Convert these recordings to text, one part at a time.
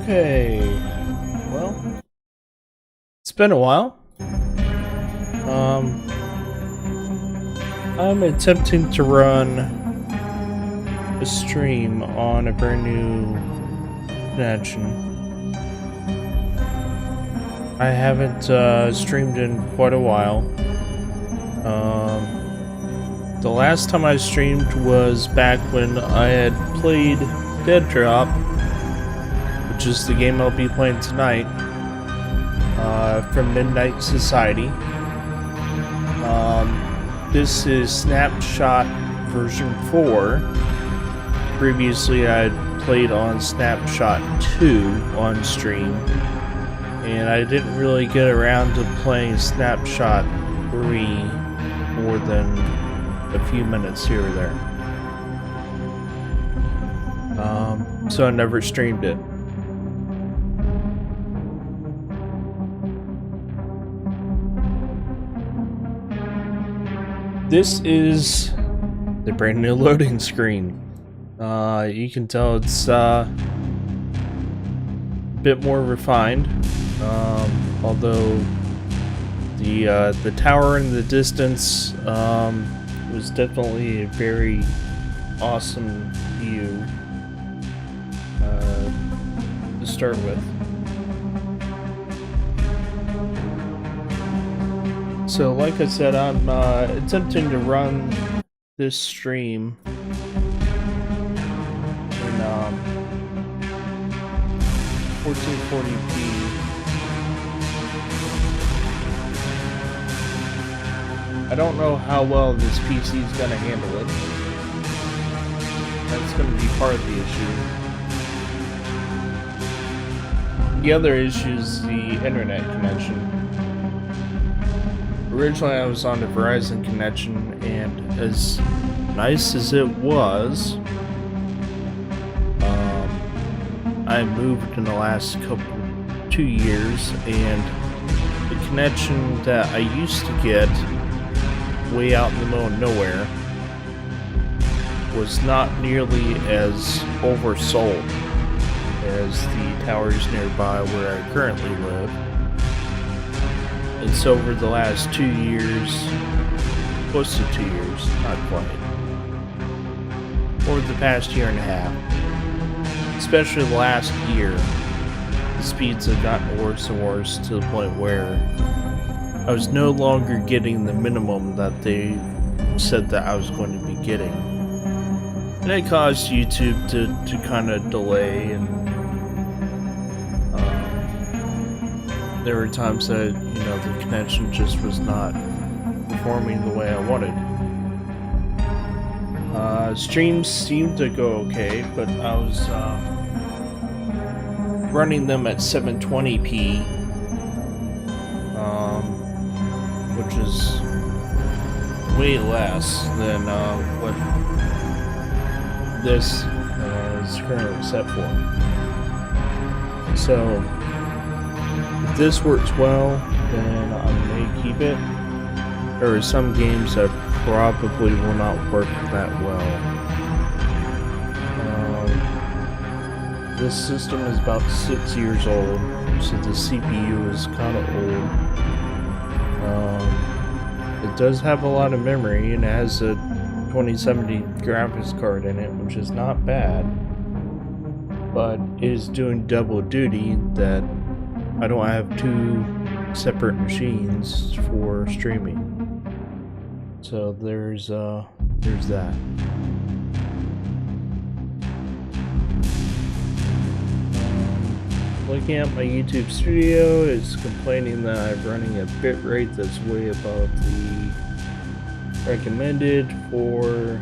Okay, well, it's been a while. Um, I'm attempting to run a stream on a brand new connection. I haven't streamed in quite a while. The last time I streamed was back when I had played DEADROP, which is the game I'll be playing tonight, from Midnight Society. This is Snapshot version 4. Previously I had played on Snapshot 2 on stream, and I didn't really get around to playing Snapshot 3 more than a few minutes here or there. So I never streamed it. This is the brand new loading screen. You can tell it's a bit more refined, although the tower in the distance was definitely a very awesome view to start with. So like I said, I'm attempting to run this stream in 1440p. I don't know how well this PC is going to handle it. That's going to be part of the issue. The other issue is the internet connection. Originally I was on the Verizon connection, and as nice as it was, I moved in the last 2 years, and the connection that I used to get way out in the middle of nowhere was not nearly as oversold as the towers nearby where I currently live. And so over the last 2 years, close to 2 years, not quite, over the past year and a half, especially the last year, the speeds have gotten worse and worse to the point where I was no longer getting the minimum that they said that I was going to be getting. And it caused YouTube to kind of delay, and there were times that, you know, the connection just was not performing the way I wanted. Streams seemed to go okay, but I was running them at 720p, which is way less than what this is currently set for. So if this works well, then I may keep it. There are some games that probably will not work that well. This system is about 6 years old, so the CPU is kind of old. It does have a lot of memory, and it has a 2070 graphics card in it, which is not bad, but it is doing double duty that I don't have two separate machines for streaming. So there's that. Looking at my YouTube studio, it's complaining that I'm running a bitrate that's way above the recommended for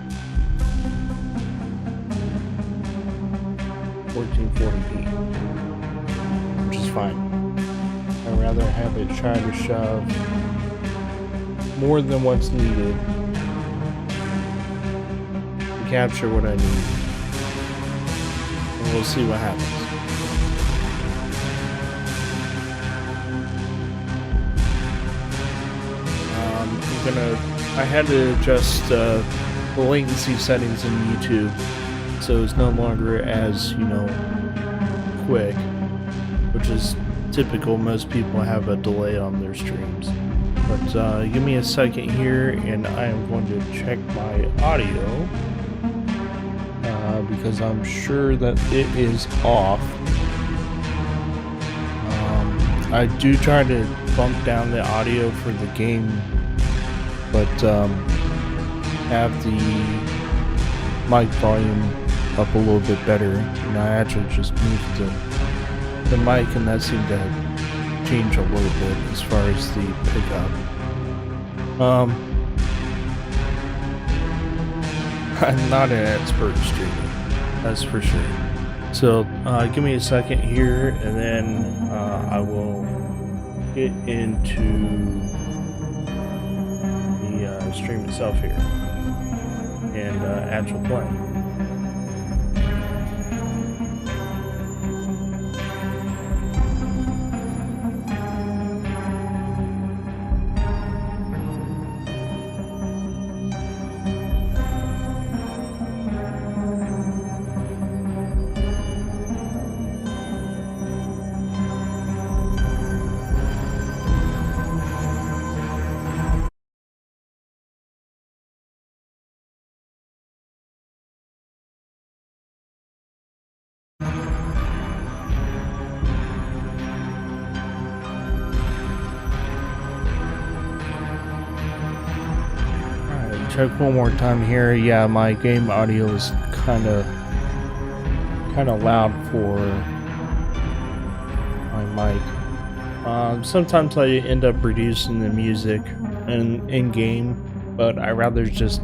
1440p, which is fine. I'd rather have it try to shove more than what's needed to capture what I need. And we'll see what happens. I had to adjust the latency settings in YouTube, so it's no longer as, quick. which is typical. Most people have a delay on their streams. But give me a second here, and I am going to check my audio because I'm sure that it is off. I do try to bump down the audio for the game, but have the mic volume up a little bit better. And I actually just moved the mic, and that seemed to change a little bit as far as the pickup. I'm not an expert streamer, that's for sure. So give me a second here, and then I will get into the stream itself here and actual play. Check one more time here. Yeah, my game audio is kind of loud for my mic. Sometimes I end up reducing the music in game, but I rather just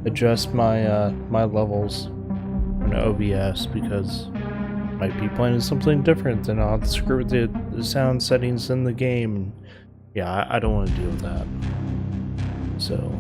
adjust my my levels in OBS because I might be playing something different, and I'll have to screw with the sound settings in the game. Yeah, I don't want to deal with that. So.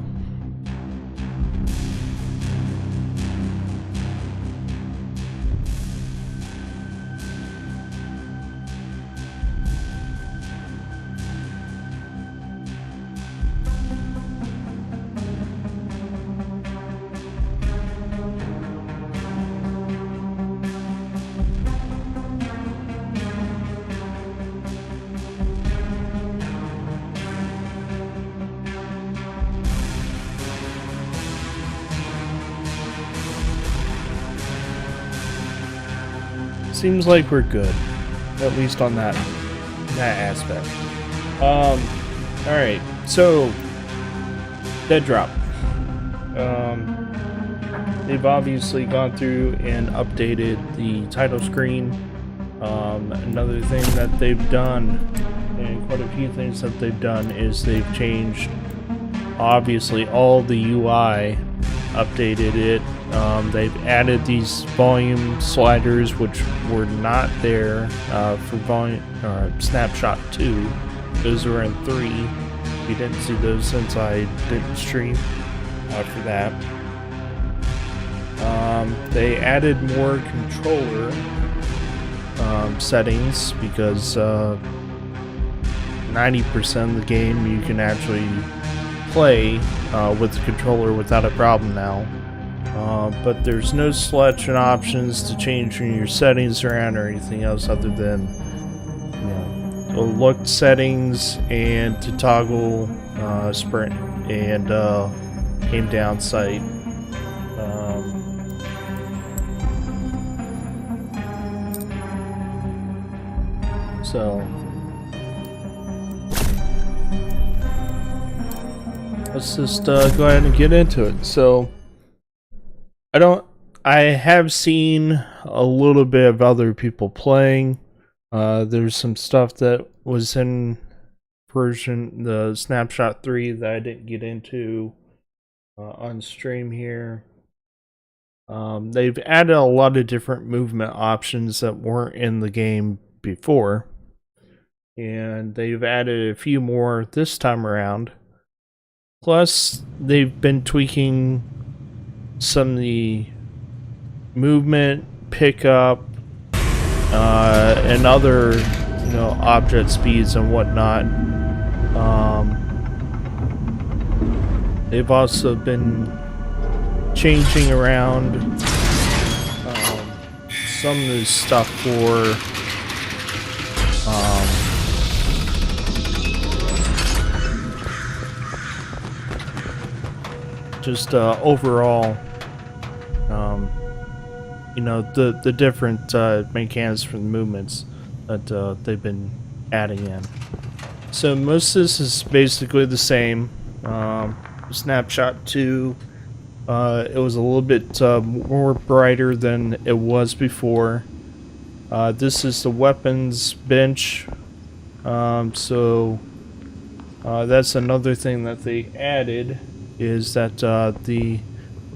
Seems like we're good, at least on that aspect. Alright, so DEADROP. They've obviously gone through and updated the title screen. Another thing that they've done, and quite a few things that they've done, is they've changed obviously all the UI, updated it. They've added these volume sliders, which were not there for volume Snapshot 2. Those were in 3. You didn't see those since I didn't stream for that. They added more controller settings because 90% of the game you can actually play with the controller without a problem now. But there's no selection options to change your settings around or anything else other than, you know, the look settings and to toggle sprint and aim down sight. So let's just go ahead and get into it. So I have seen a little bit of other people playing. There's some stuff that was in the Snapshot 3 that I didn't get into on stream here. They've added a lot of different movement options that weren't in the game before, and they've added a few more this time around. Plus, they've been tweaking some of the movement, pickup, and other, you know, object speeds and whatnot. They've also been changing around some of the stuff for just overall, you know, the different mechanics for the movements that they've been adding in. So most of this is basically the same. Snapshot 2, it was a little bit more brighter than it was before. This is the weapons bench. So that's another thing that they added, is that the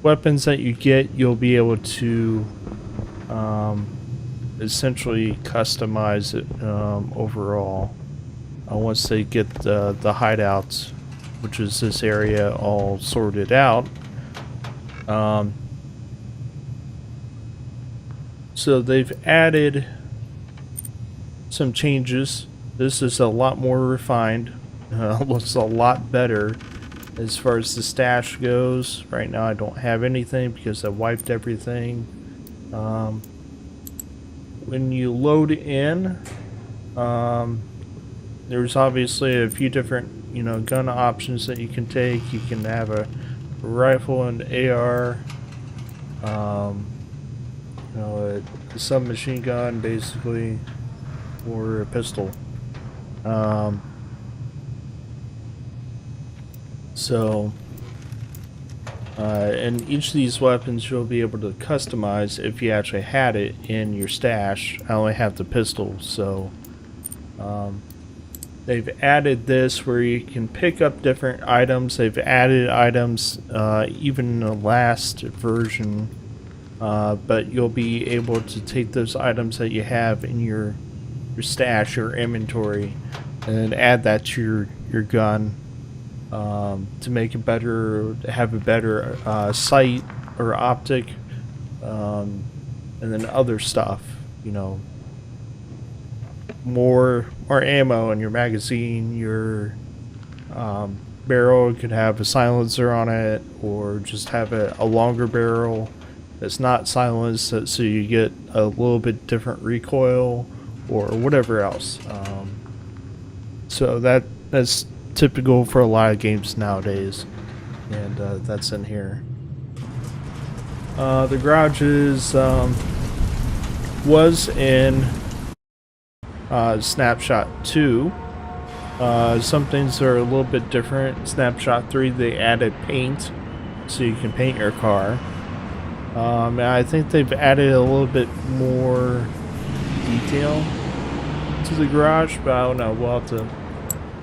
weapons that you get, you'll be able to essentially customize it overall once they get the hideouts, which is this area, all sorted out. So they've added some changes. This is a lot more refined. Looks a lot better as far as the stash goes. Right now I don't have anything because I wiped everything. When you load in, there's obviously a few different, you know, gun options that you can take. You can have a rifle and AR, you know, a submachine gun basically, or a pistol. And each of these weapons you'll be able to customize if you actually had it in your stash. I only have the pistol, so they've added this where you can pick up different items. They've added items even in the last version, but you'll be able to take those items that you have in your stash or inventory and add that to your gun. To make it better, have a better sight or optic, and then other stuff, you know, more ammo in your magazine. Your barrel could have a silencer on it, or just have a longer barrel that's not silenced, so you get a little bit different recoil, or whatever else. So that's typical for a lot of games nowadays, and that's in here. The garages was in Snapshot 2. Some things are a little bit different. Snapshot 3, they added paint, so you can paint your car. And I think they've added a little bit more detail to the garage, but I don't know. We'll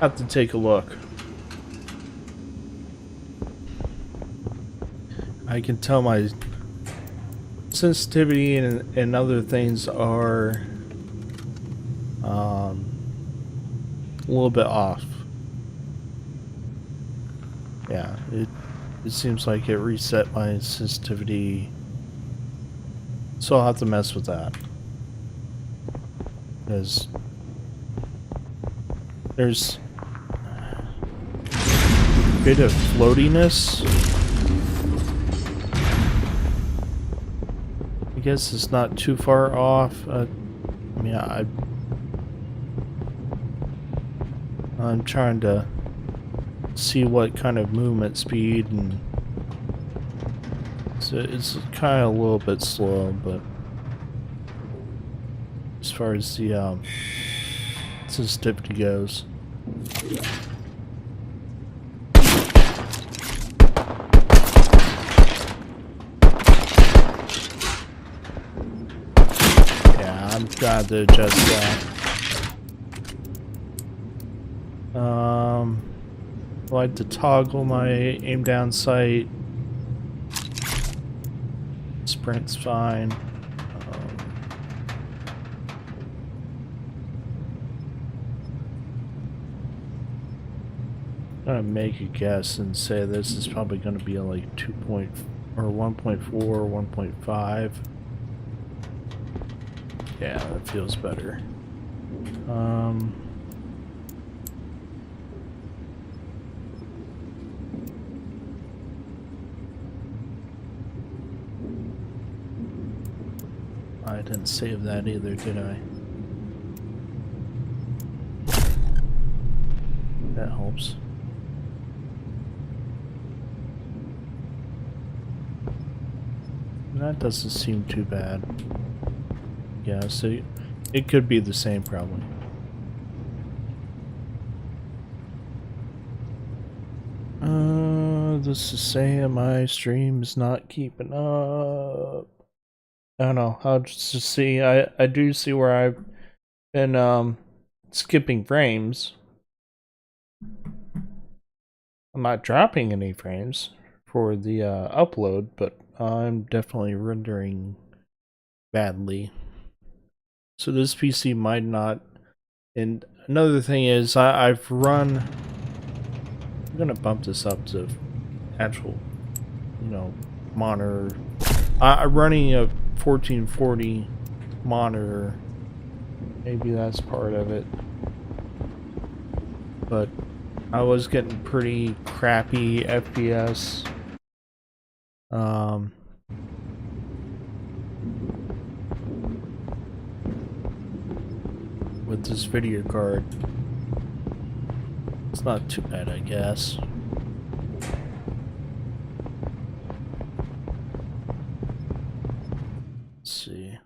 have to take a look. I can tell my sensitivity and other things are a little bit off. Yeah, it seems like it reset my sensitivity, so I'll have to mess with that, because there's a bit of floatiness. I guess it's not too far off. I mean, I'm trying to see what kind of movement speed, and so it's kind of a little bit slow, but as far as the sensitivity goes. Yeah, I'm trying to adjust that. I like to toggle my aim down sight. Sprint's fine. I'm gonna make a guess and say this is probably gonna be like 2 point or 1.4 or 1.5. Yeah, that feels better. I didn't save that either, did I? That helps. That doesn't seem too bad. Yeah, so it could be the same probably. This is saying my stream is not keeping up. I don't know. I'll just see. I do see where I've been skipping frames. I'm not dropping any frames for the upload, but I'm definitely rendering badly. So this PC might not. And another thing is I've run. I'm gonna bump this up to actual, you know, monitor. I'm running a 1440 monitor. Maybe that's part of it. But I was getting pretty crappy FPS. With this video card. It's not too bad, I guess. Let's see.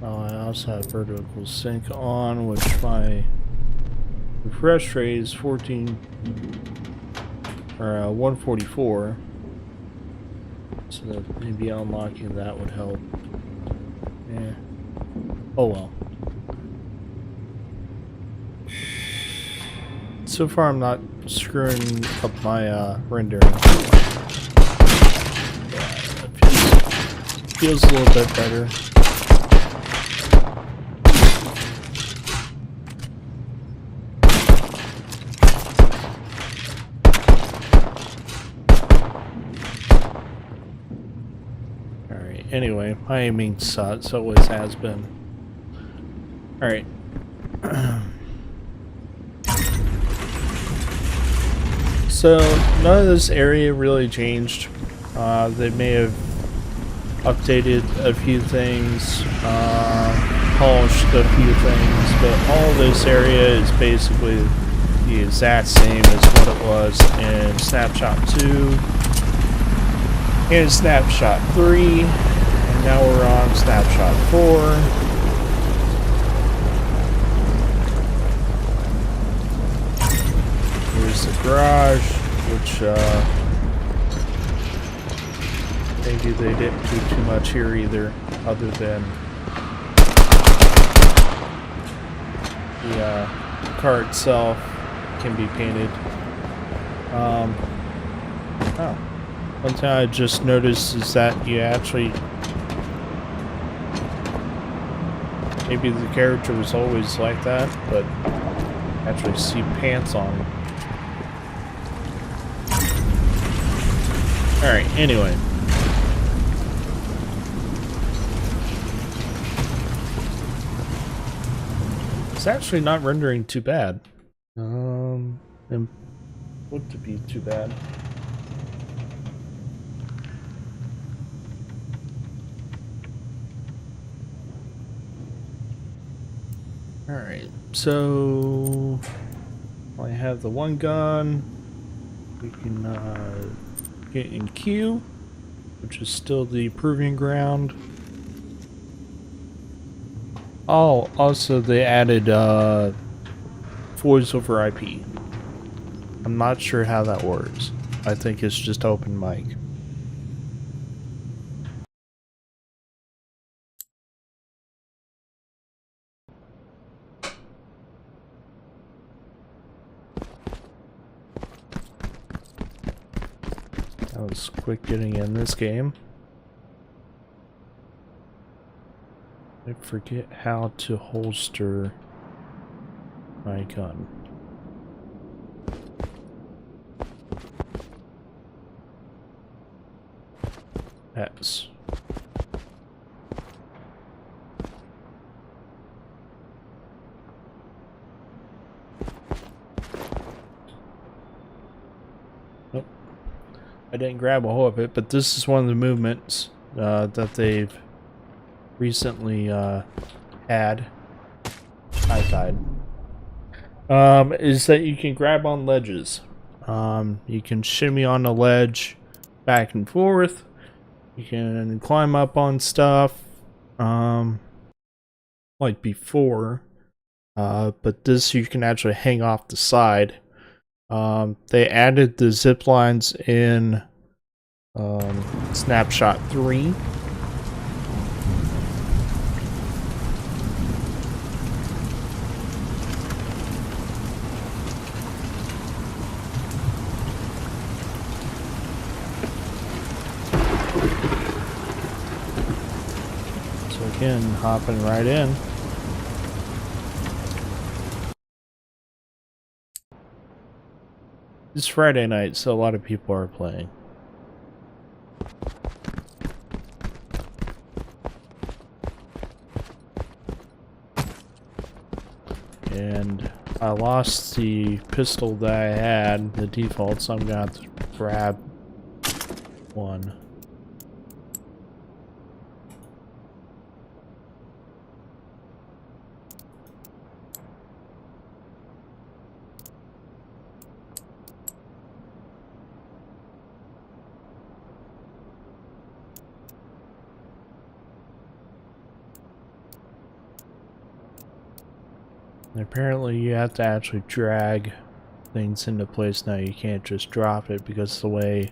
Oh, I also have vertical sync on, which my refresh rate is 144. So that maybe unlocking that would help. Yeah. Oh well. So far I'm not screwing up my rendering. Yeah, it feels a little bit better. Alright, anyway, my aiming sucks, always has been. Alright. So, none of this area really changed. They may have updated a few things, polished a few things, but all this area is basically the exact same as what it was in Snapshot 2, and Snapshot 3, and now we're on Snapshot 4. Here's the garage, which maybe they didn't do too much here either, other than the car itself can be painted. Oh, one thing I just noticed is that you actually, maybe the character was always like that, but actually see pants on him. Alright, anyway. It's actually not rendering too bad. It looked to be too bad. Alright, so I have the one gun. We can get in Q, which is still the proving ground. Oh, also they added voice over IP. I'm not sure how that works. I think it's just open mic. That was quick getting in this game. I forget how to holster my gun. X. Nope. I didn't grab a hold of it, but this is one of the movements that they've recently had. I died. Is that you can grab on ledges. You can shimmy on the ledge back and forth. You can climb up on stuff, like before. But this you can actually hang off the side. They added the zip lines in Snapshot 3. So again, hopping right in. It's Friday night, so a lot of people are playing. And I lost the pistol that I had, the default, so I'm gonna have to grab one. And apparently you have to actually drag things into place now. You can't just drop it because the way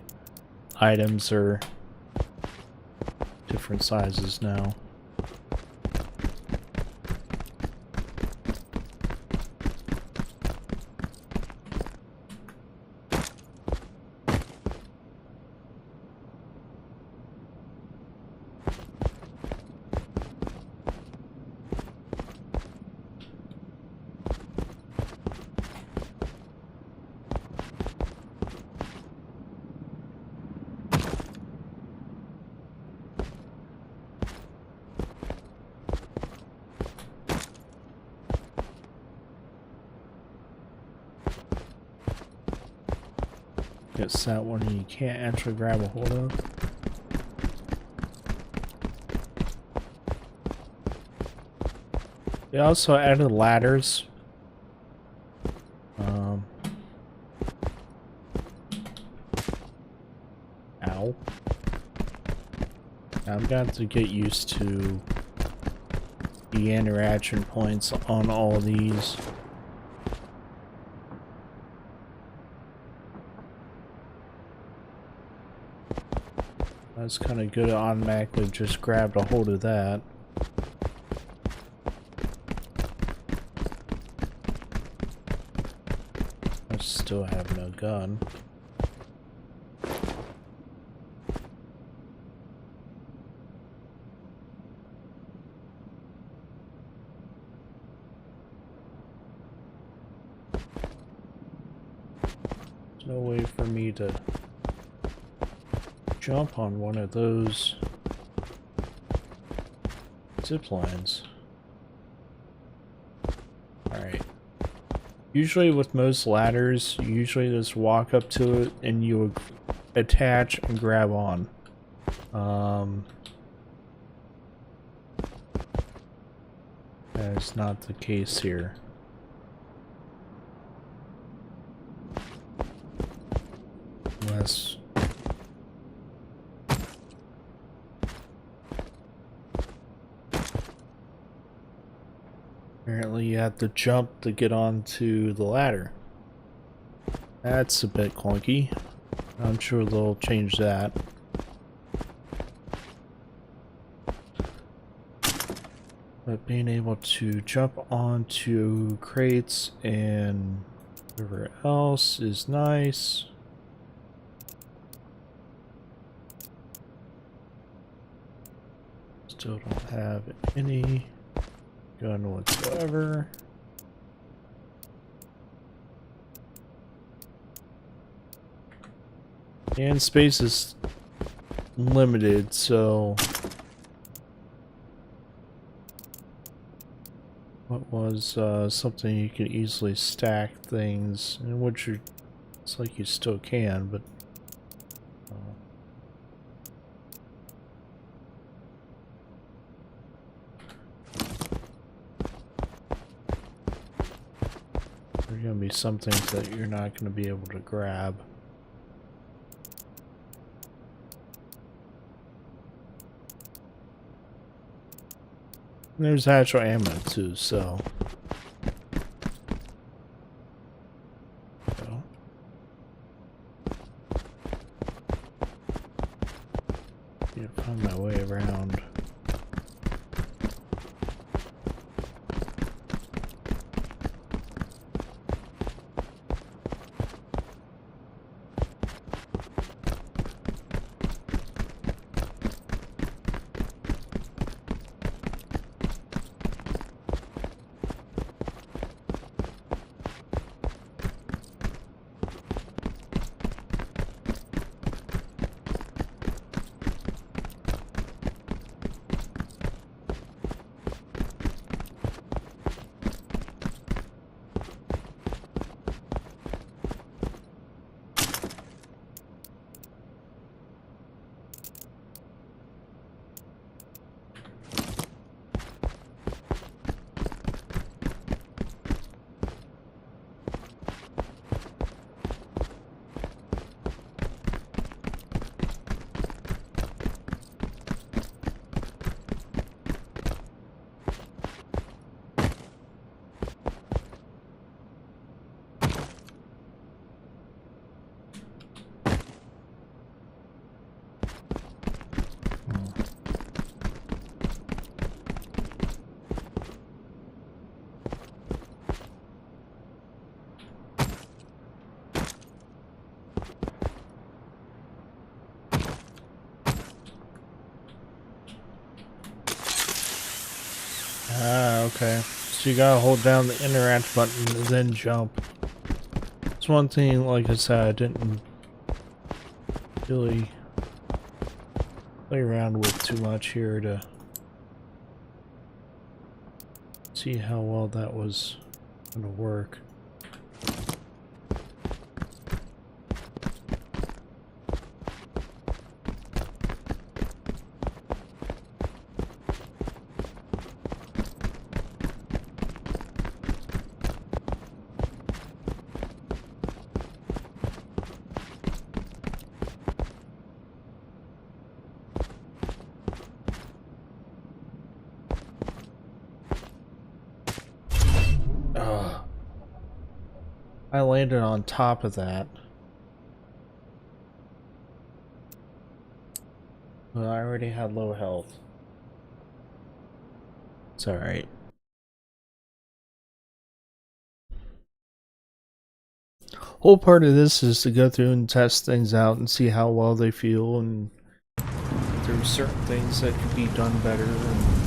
items are different sizes now. Guess that one you can't actually grab a hold of. They also added ladders. Ow. I'm going to have to get used to the interaction points on all these. That's kind of good. It automatically just grabbed a hold of that. I still have no gun. There's no way for me to jump on one of those zip lines. Alright. Usually with most ladders, you usually just walk up to it and you attach and grab on. That is not the case here. Unless apparently you have to jump to get onto the ladder. That's a bit clunky. I'm sure they'll change that. But being able to jump onto crates and whatever else is nice. Still don't have any gun whatsoever. And space is limited, so what was something you could easily stack things, in which it's like you still can, but are gonna be some things that you're not gonna be able to grab. And there's actual ammo too, so. Yeah, find my way around. Ah, okay. So you gotta hold down the interact button and then jump. It's one thing, like I said, I didn't really play around with too much here to see how well that was gonna work. I landed on top of that. Well, I already had low health. It's alright. Whole part of this is to go through and test things out and see how well they feel, and there's certain things that could be done better. And,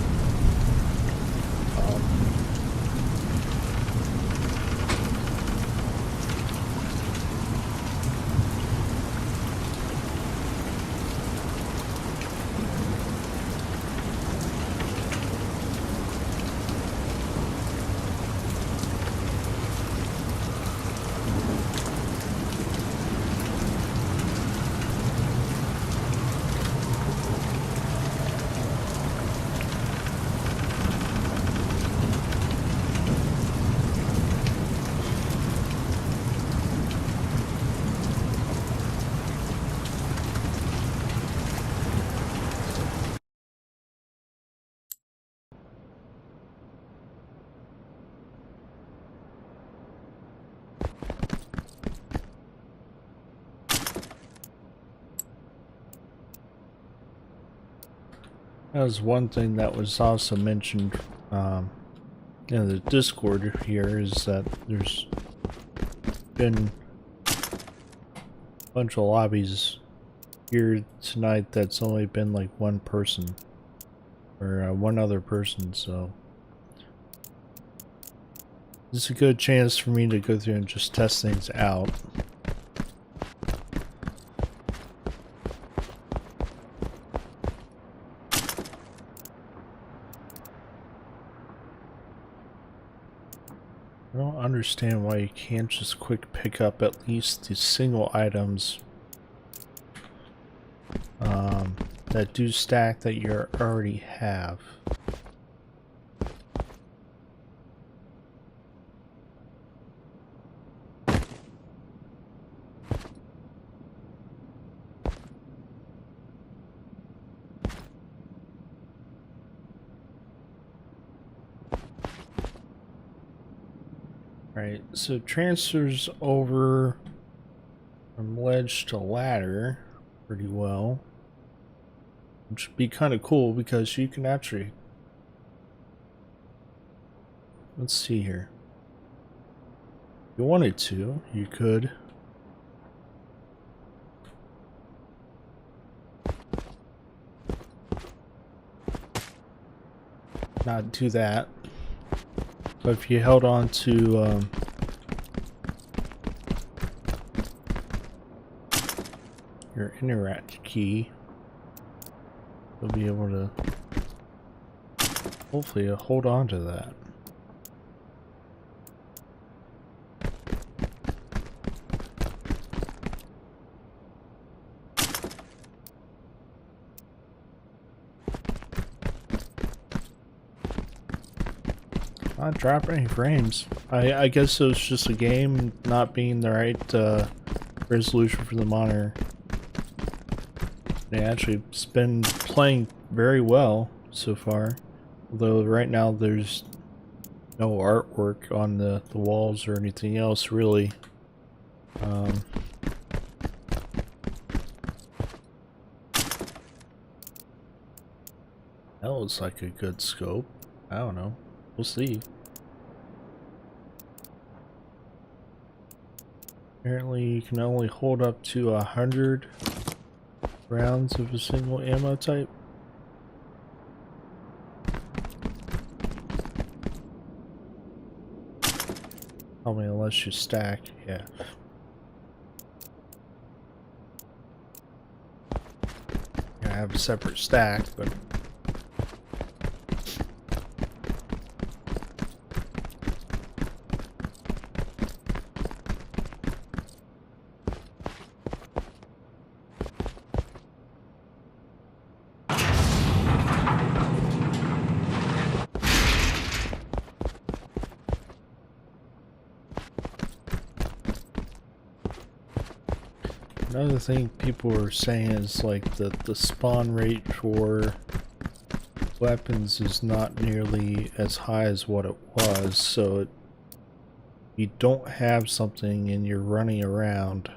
that was one thing that was also mentioned in the Discord here, is that there's been a bunch of lobbies here tonight that's only been like one person, or one other person, so it's a good chance for me to go through and just test things out. I don't understand why you can't just quick pick up at least the single items that do stack that you already have. Right, so transfers over from ledge to ladder pretty well. Which would be kind of cool because you can actually... Let's see here. If you wanted to, you could... not do that. But if you held on to your interact key, you'll be able to hopefully hold on to that. Not dropping any frames. I guess it was just a game not being the right resolution for the monitor. They actually been playing very well so far, although right now there's no artwork on the walls or anything else really. That looks like a good scope. I don't know. We'll see. Apparently you can only hold up to 100 rounds of a single ammo type. Probably unless you stack, yeah. Yeah, I have a separate stack, but another thing people are saying is like the spawn rate for weapons is not nearly as high as what it was, so you don't have something and you're running around.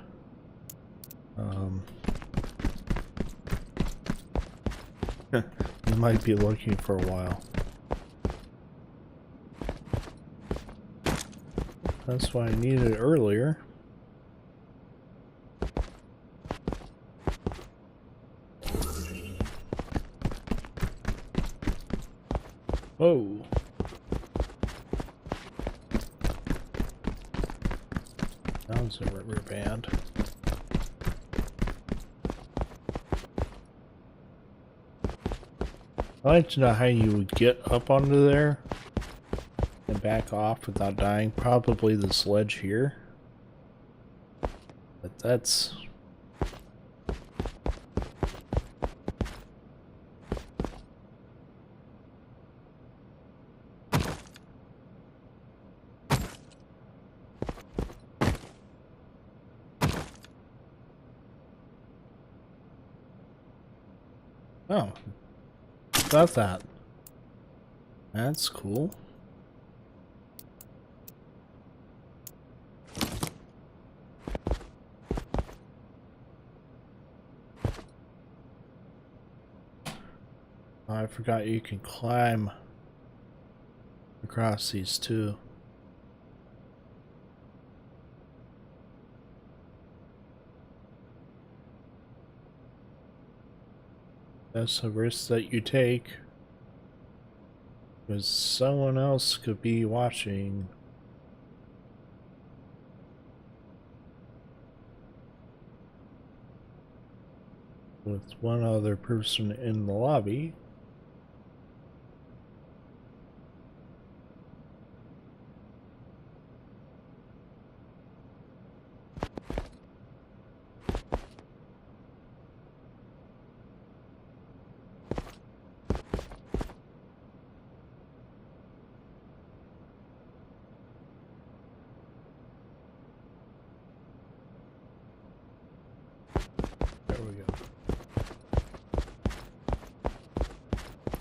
You might be looking for a while. That's why I needed it earlier. Whoa. That was a rubber band. I'd like to know how you would get up onto there and back off without dying. Probably this ledge here. But that's... Oh. About that. That's cool. I forgot you can climb across these too. That's a risk that you take, because someone else could be watching. With one other person in the lobby.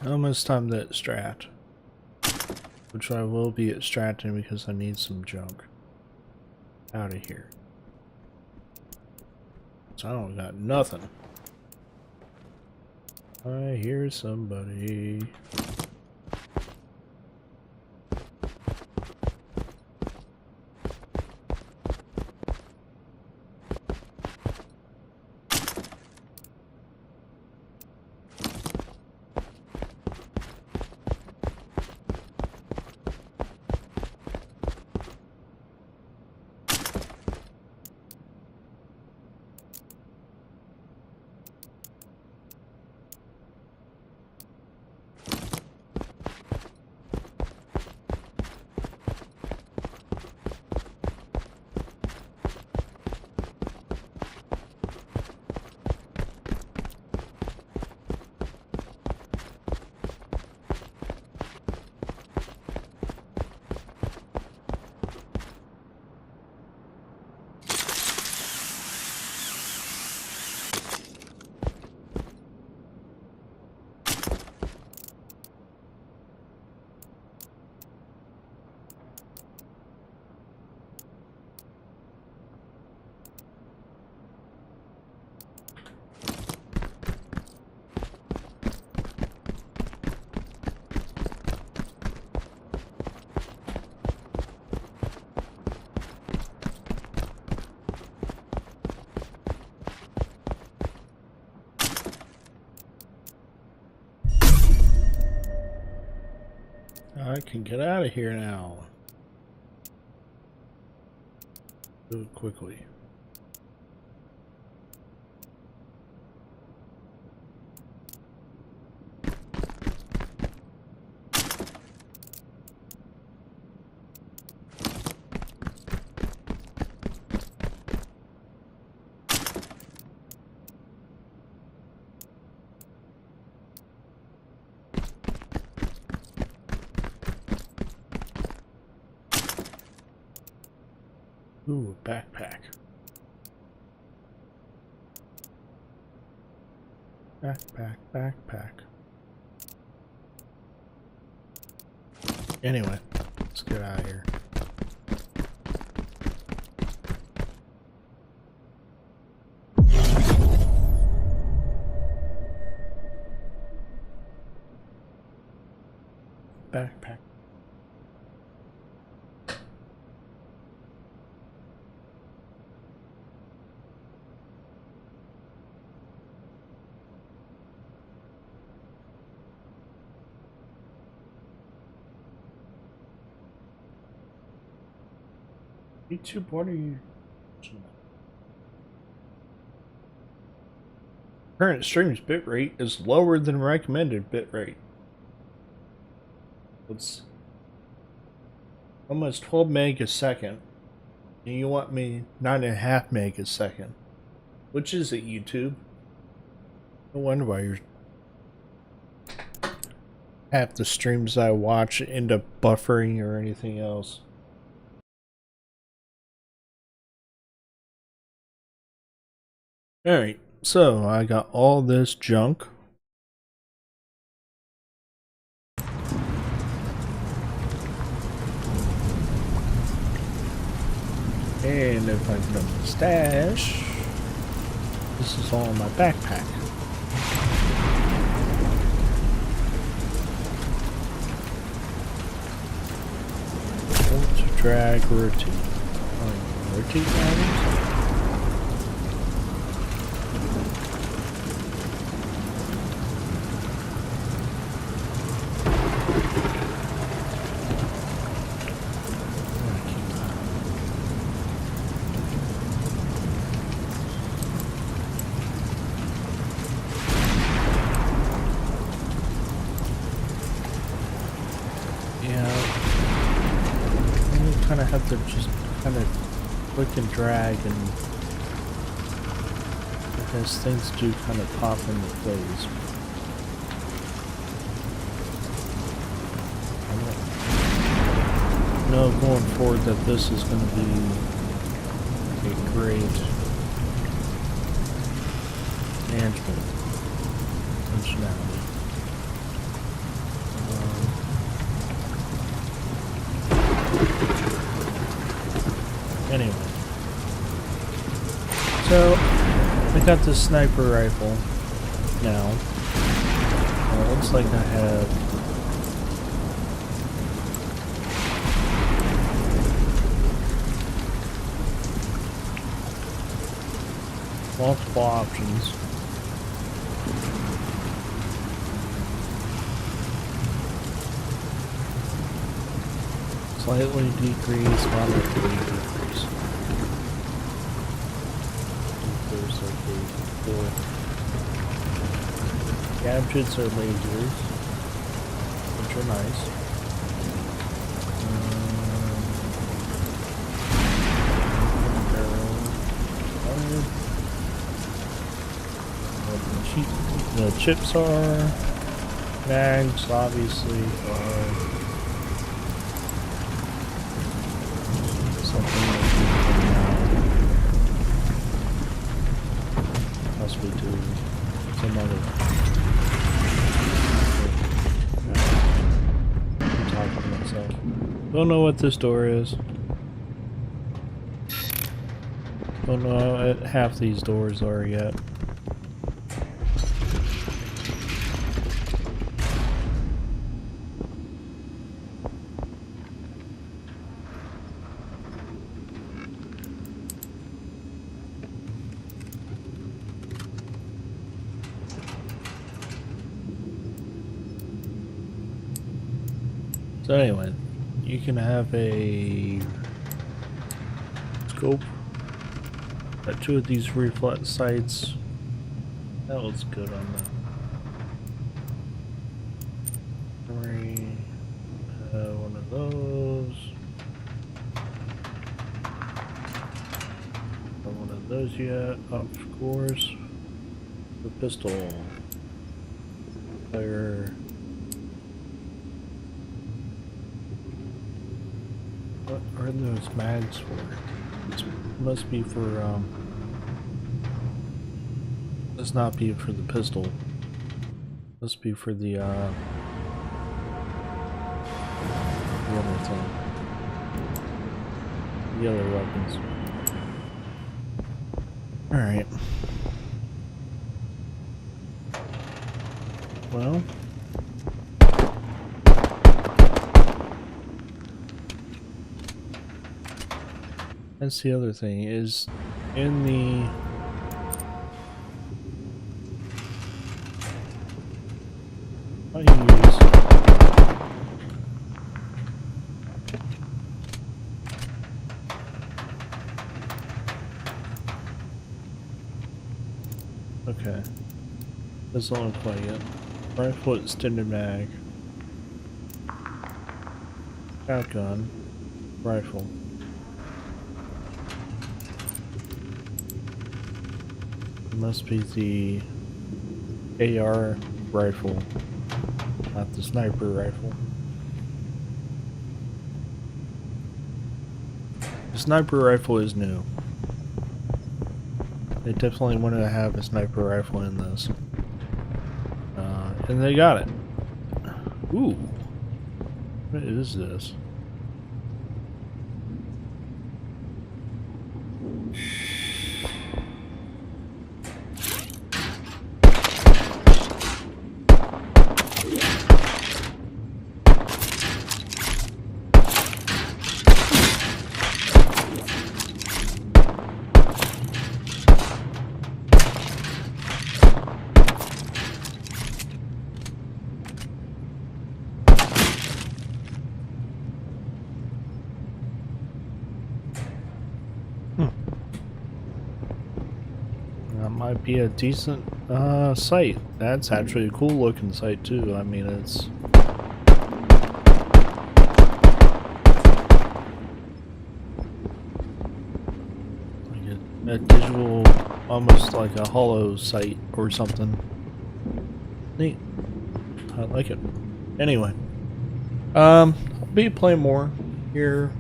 Almost time to strat. which I will be extracting because I need some junk out of here. So I don't got nothing. I hear somebody. I can get out of here now. Do it quickly. Ooh, a backpack. Backpack. Anyway, let's get out of here. Backpack. YouTube, what are you? Current stream's bitrate is lower than recommended bitrate. It's almost 12 meg a second. And you want me 9.5 meg a second. Which is it, YouTube? No wonder why you're half the streams I watch end up buffering or anything else. Alright, so I got all this junk. And if I go to the stash, this is all in my backpack. Hold to drag, rotate. Rotate items? Have to just kind of click and drag, and because things do kind of pop into place. I don't know going forward that this is going to be a great management functionality. Anyway. So, I got this sniper rifle now. It looks like I have multiple options. Slightly decrease, moderately decrease. There's like a 4 gadgets or lasers, which are nice. The chips are, mags obviously are something that we can possibly do some other. I'm talking to myself. Don't know what this door is. Don't know what half these doors are yet. So anyway, you can have a scope at 2 of these reflex sights. That looks good on that. 3, one of those. Not one of those yet, of course. The pistol. Fire. What are those mags for? This must be for, must not be for the pistol. Must be for the other thing. The other weapons. Alright. Well. That's the other thing, is in the I use okay. Doesn't look like it. Rifle extended mag. Shotgun. Rifle. Must be the AR rifle, not the sniper rifle. The sniper rifle is new. They definitely wanted to have a sniper rifle in this. And they got it. Ooh. What is this? Might be a decent site. That's actually a cool looking site too. I mean, it's like a digital, almost like a hollow site or something. Neat. I like it. Anyway, I'll be playing more here,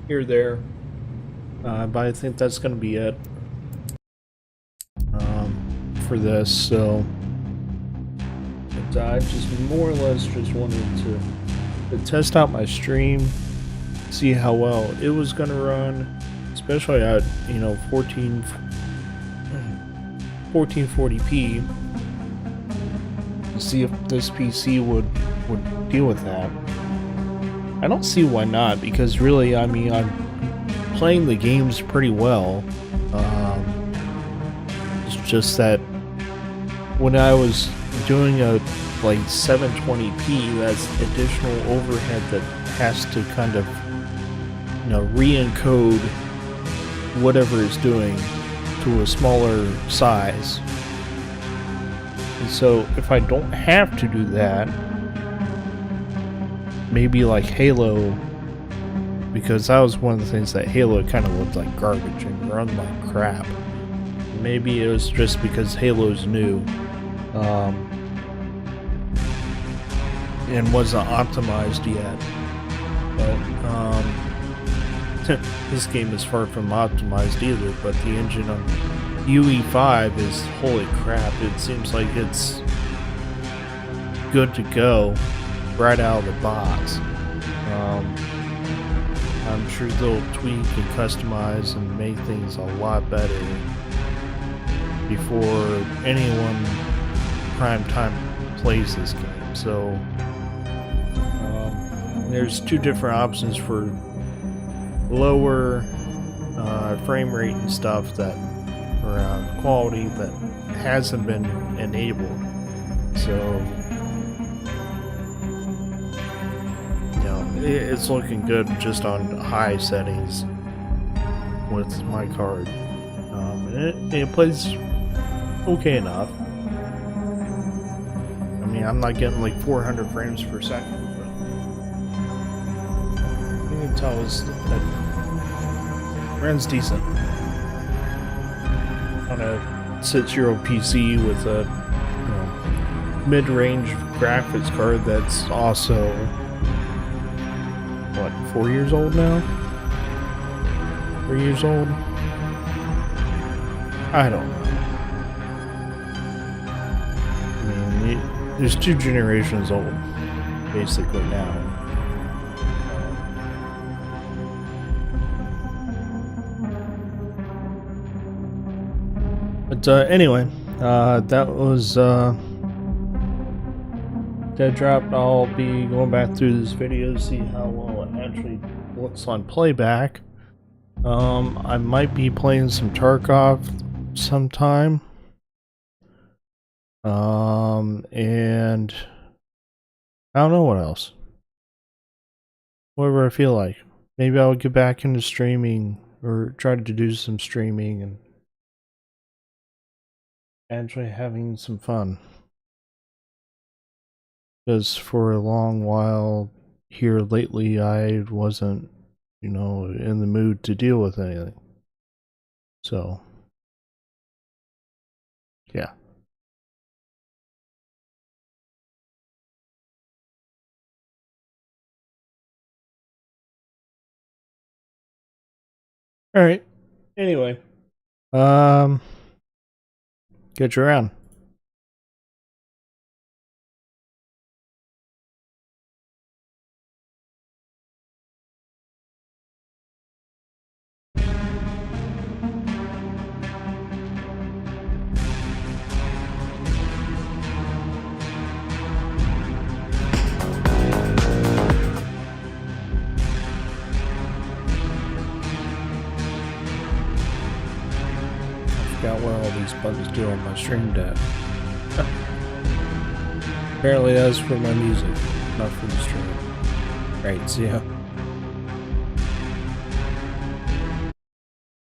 there, but I think that's gonna be it. For this, so I just more or less just wanted to test out my stream, see how well it was gonna run, especially at 1440p, to see if this PC would deal with that. I don't see why not, because really, I mean, I'm playing the games pretty well. It's just that when I was doing a like 720p, that's additional overhead that has to kind of re-encode whatever it's doing to a smaller size. And so if I don't have to do that, maybe like Halo, because that was one of the things that Halo kind of looked like garbage and run like crap. Maybe it was just because Halo's new and wasn't optimized yet. But this game is far from optimized either, but the engine on UE5 is, holy crap, it seems like it's good to go right out of the box. I'm sure they'll tweak and customize and make things a lot better before anyone prime time plays this game. So there's two different options for lower frame rate and stuff that around quality that hasn't been enabled. So it's looking good just on high settings with my card. It plays okay enough. I mean, I'm not getting like 400 frames per second, but you can tell that runs decent on a 6-year-old PC with a mid-range graphics card that's also 4 years old now? 3 years old? I don't know. I mean, there's 2 generations old, basically, now. But anyway, that was DEADROP. I'll be going back through this video to see how well it actually looks on playback. I might be playing some Tarkov sometime. And I don't know what else. Whatever I feel like. Maybe I'll get back into streaming or try to do some streaming and actually having some fun. Because for a long while here lately, I wasn't, in the mood to deal with anything. So, yeah. Alright. Anyway. Get you around. Out what all these buttons do on my stream deck. Apparently that's for my music, not for the stream. Right, see ya.